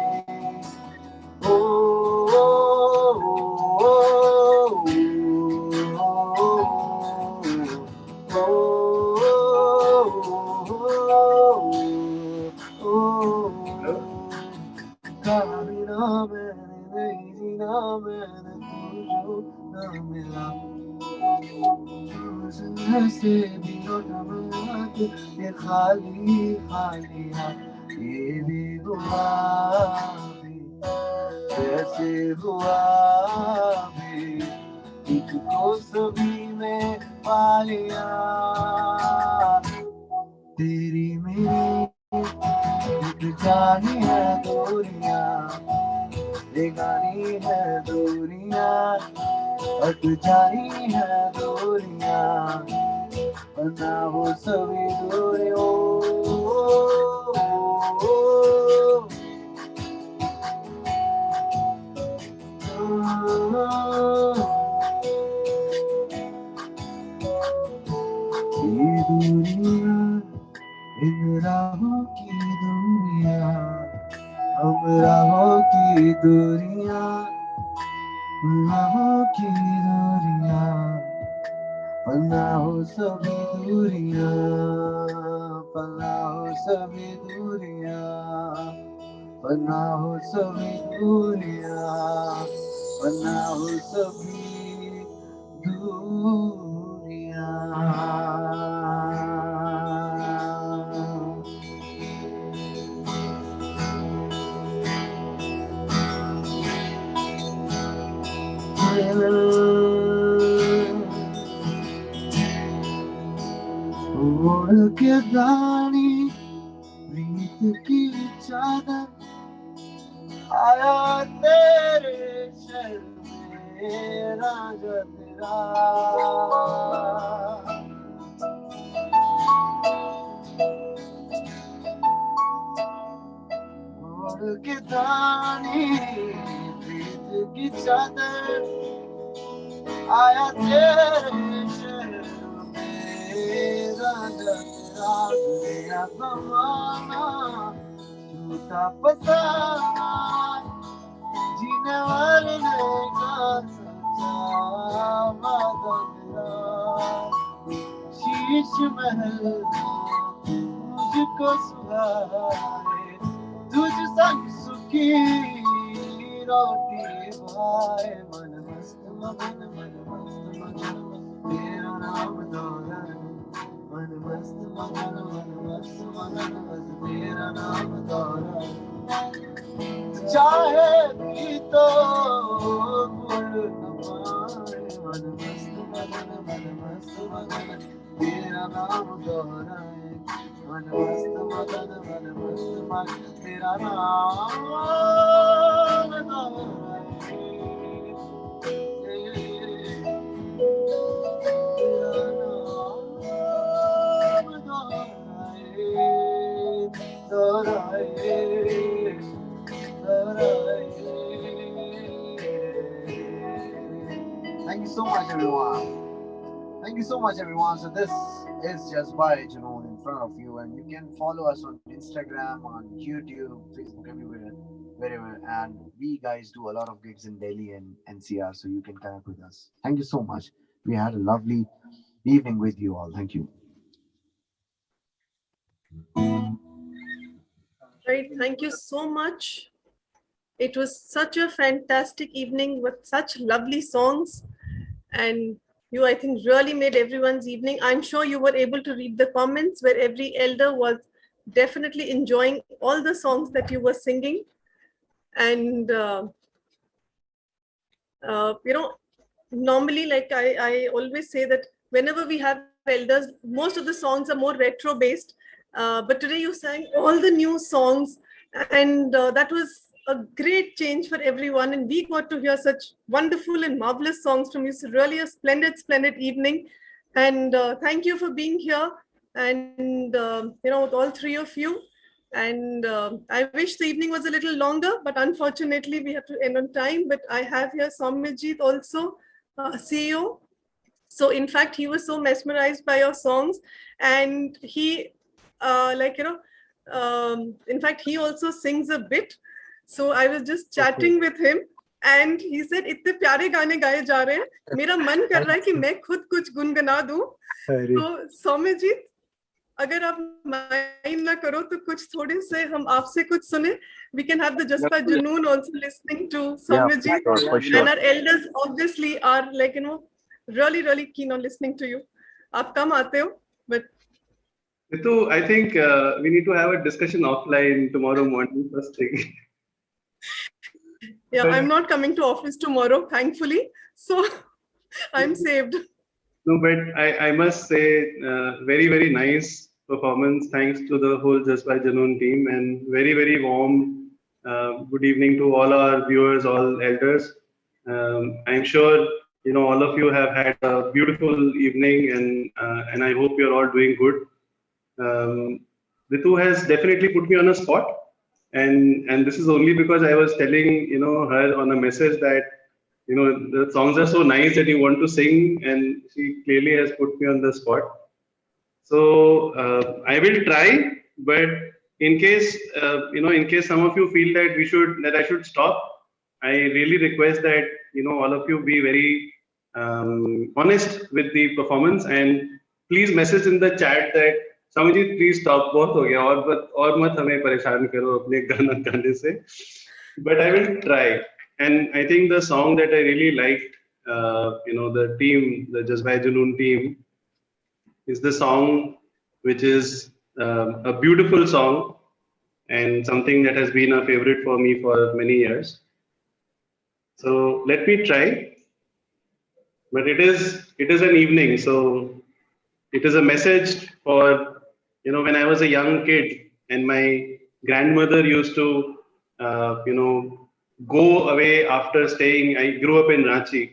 से भी ये खाली खाली है ये भी हुआ भी कैसे हुआ भी तुझको सभी में पा लिया तेरी मेरी एक जानी है दूरियां बेगानी है दूरियां अट जानी है दूरियां बना हो सभी दूरियों ये दूरियां इन राहों की दूरियां हम राहों की दूरियां राहों की दूरियां पन्ना हो सभी दूरियां पन्ना हो सभी दूरियां पन्ना हो सभी दूरियां पन्ना हो सभी दूरियां उड़ के दानी प्रीत की चादर आया तेरे शहर में मेरा जो तेरा ओढ़ के दानी प्रीत की चादर आया तेरे शहर मेरा जरा मेरा जमाना झूठा फसाना जीने वाले का सच्चा वादा मेरा शीश महल मुझको सुहाए तुझ संग सुखी रोटी भाए मन मस्त मगन तेरा नाम दोहराए मन मस्त मगन बस तेरा नाम दोहराए चाहे भी तो भूल न पाए मन मस्त मगन तेरा नाम दोहराए मन मस्त मगन तेरा नाम दोहराए Thank you so much, everyone. Thank you so much, everyone. So this is Just by Junoon in front of you, and you can follow us on Instagram, on YouTube, Facebook, everywhere, wherever. And we guys do a lot of gigs in Delhi and NCR, so you can connect with us. Thank you so much. We had a lovely evening with you all. Thank you. Right. Thank you so much. It was such a fantastic evening with such lovely songs. And you, I think, really made everyone's evening. I'm sure you were able to read the comments where every elder was definitely enjoying all the songs that you were singing. And, normally, like I always say that whenever we have elders, most of the songs are more retro based. But today you sang all the new songs, and that was a great change for everyone. And we got to hear such wonderful and marvelous songs from you. So really a splendid evening. And thank you for being here. And, with all three of you. And I wish the evening was a little longer, but unfortunately we have to end on time. But I have here Soumyajit also, CEO. So in fact, he was so mesmerized by your songs, and he, in fact, he also sings a bit. So I was just chatting with him, and he said, "इतने प्यारे गाने गाए जा रहे हैं, मेरा मन कर रहा है कि मैं खुद कुछ गुनगुना दूं." तो सौम्यजीत, अगर आप माइंड ना करो तो कुछ थोड़े से हम आपसे कुछ सुने. We can have the Just by Junoon also listening to Soumyajit, and our elders obviously are really keen on listening to you. आप कम आते हो, but Ritu, I think we need to have a discussion offline tomorrow morning first thing. Yeah, I'm not coming to office tomorrow, thankfully, so I'm saved. No, but I must say, very nice performance. Thanks to the whole Just by Junoon team, and very warm good evening to all our viewers, all elders. I'm sure all of you have had a beautiful evening, and I hope you're all doing good. Ritu has definitely put me on a spot, and this is only because I was telling her on a message that the songs are so nice that you want to sing, and she clearly has put me on the spot. So I will try, but in case some of you feel that I should stop, I really request that all of you be very honest with the performance, and please message in the chat that Soumyajit, please stop, बहुत हो गया, और मत हमें परेशान करो अपने गाना गाने से. But I will try. And I think the song that I really liked, the team, the Just by Junoon team, is the song which is a beautiful song and something that has been a favorite for me for many years. So let me try. But it is an evening, so it is a message for when I was a young kid and my grandmother used to go away after staying. I grew up in Ranchi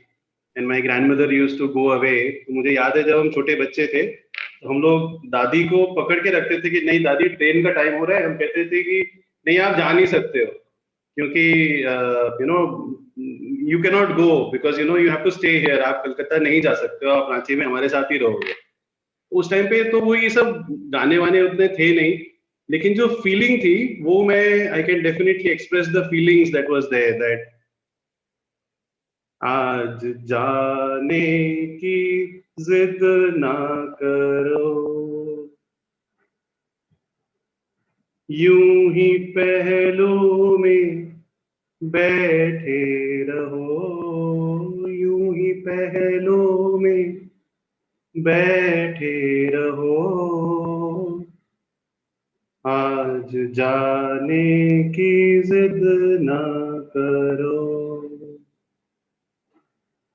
and my grandmother used to go away. तो मुझे याद है जब हम छोटे बच्चे थे तो हम लोग दादी को पकड़ के रखते थे कि नहीं दादी ट्रेन का टाइम हो रहा है, हम कहते थे कि नहीं आप जा नहीं सकते हो क्योंकि you know you can not go because you know you have to stay here, आप कलकत्ता नहीं जा सकते हो, आप रांची में हमारे साथ ही रहोगे। उस टाइम पे तो वो ये सब गाने वाने उतने थे नहीं, लेकिन जो फीलिंग थी वो मैं I can definitely express the feelings that was there, that आज जाने की जिद ना करो, यूं ही पहलू में बैठे रहो, यूं ही पहलू में बैठे रहो, आज जाने की जिद ना करो,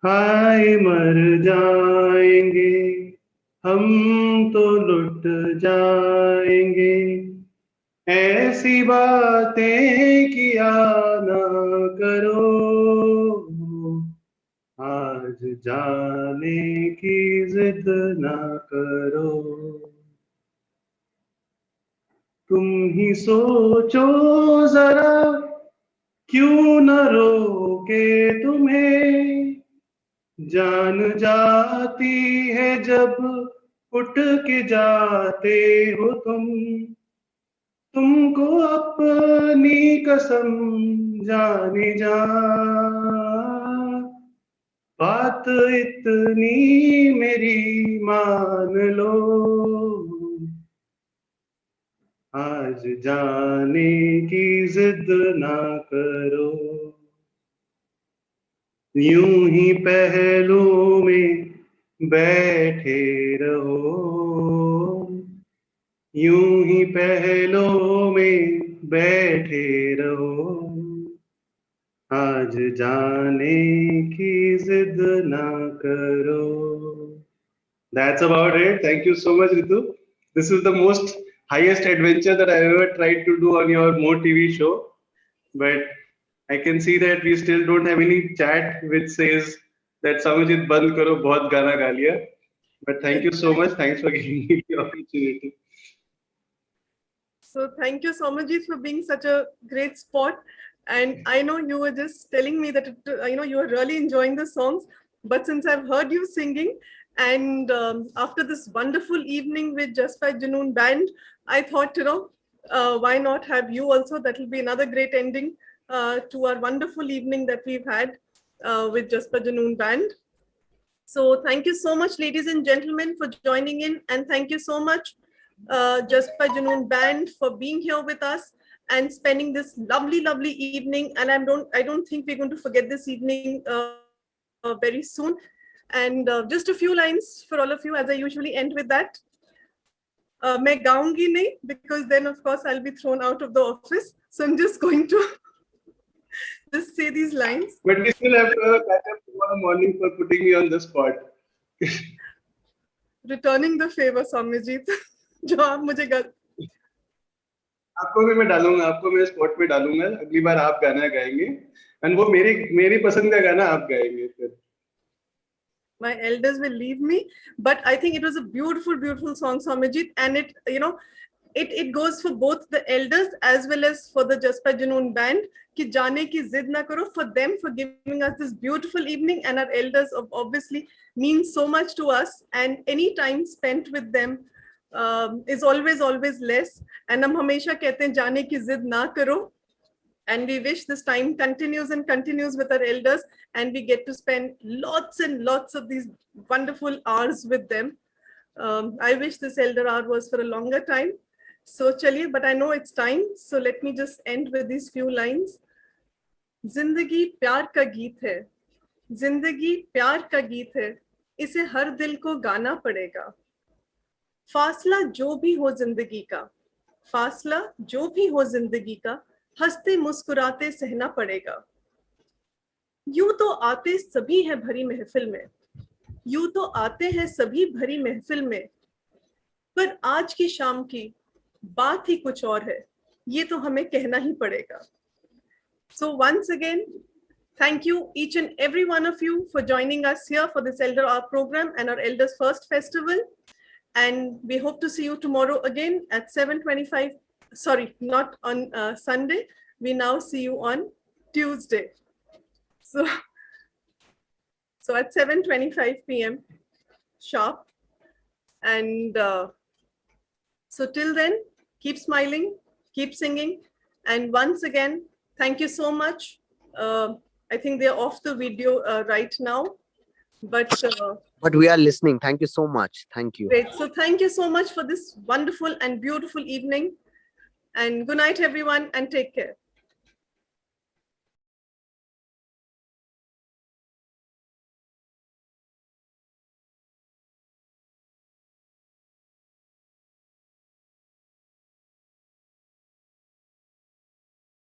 हाय मर जाएंगे हम तो लुट जाएंगे, ऐसी बातें किया ना करो, आज जाने की जिद ना करो, तुम ही सोचो जरा क्यों न रोके तुम्हें, जान जाती है जब उठ के जाते हो तुमको अपनी कसम जाने जा, बात इतनी मेरी मान लो, आज जाने की जिद ना करो, यूं ही पहलू में बैठे रहो, यूं ही पहलों में बैठे रहो, आज जाने की जिद ना करो। That's about it. Thank you so much, Ritu. This is the most highest adventure that I ever tried to do on your More TV show. But I can see that we still don't have any chat which says that Samajit band karo, bahut gana ga liya. But thank you so much. Thanks for giving me the opportunity. So thank you, Somajit, for being such a great sport. And I know you were just telling me that you were really enjoying the songs. But since I've heard you singing, and after this wonderful evening with Just by Junoon Band, I thought, why not have you also? That will be another great ending to our wonderful evening that we've had with Just by Junoon Band. So thank you so much, ladies and gentlemen, for joining in. And thank you so much, Just by Junoon Band, for being here with us and spending this lovely, lovely evening. And I don't think we're going to forget this evening very soon. And just a few lines for all of you, as I usually end with that. मैं गाऊंगी नहीं, because then of course I'll be thrown out of the office. So I'm just going to just say these lines. But we still have to catch up tomorrow morning for putting me on the spot. Returning the favor, Somajit. जो आप मुझे आपको भी मैं डालूंगा, आपको मैं स्पॉट पे डालूंगा, अगली बार आप गाना गाएंगे एंड वो मेरी पसंद का गाना आप गाएंगे फिर। My elders will leave me, but I think it was a beautiful, beautiful song, Somajit, and it goes for both the elders as well as for the Just by Junoon Band. कि जाने की जिद ना करो, for them for giving us this beautiful evening, and our elders obviously mean so much to us, and any time spent with them is always less. And हम हमेशा कहते हैं जाने की जिद ना करो. And we wish this time continues and continues with our elders, and we get to spend lots and lots of these wonderful hours with them. I wish this elder hour was for a longer time. So chaliye, but I know it's time. So let me just end with these few lines. जिंदगी प्यार का गीत है, जिंदगी प्यार का गीत है, इसे हर दिल को गाना पड़ेगा. फासला जो भी हो जिंदगी का, फासला जो भी हो जिंदगी का, हंसते मुस्कुराते सहना पड़ेगा. यूं तो आते सभी हैं भरी महफिल में, यूं तो आते हैं सभी भरी महफिल में, पर आज की शाम की बात ही कुछ और है, ये तो हमें कहना ही पड़ेगा. So once again, thank you each and every one of you for joining us here for this Elder Hour program and our Elders First Festival. And we hope to see you tomorrow again at 7:25. Sorry, not on Sunday. We now see you on Tuesday. So at 7:25 p.m. sharp. And so till then, keep smiling, keep singing. And once again, thank you so much. I think they're off the video right now, but we are listening. Thank you so much. Thank you. great. So thank you so much for this wonderful and beautiful evening. And good night, everyone, and take care.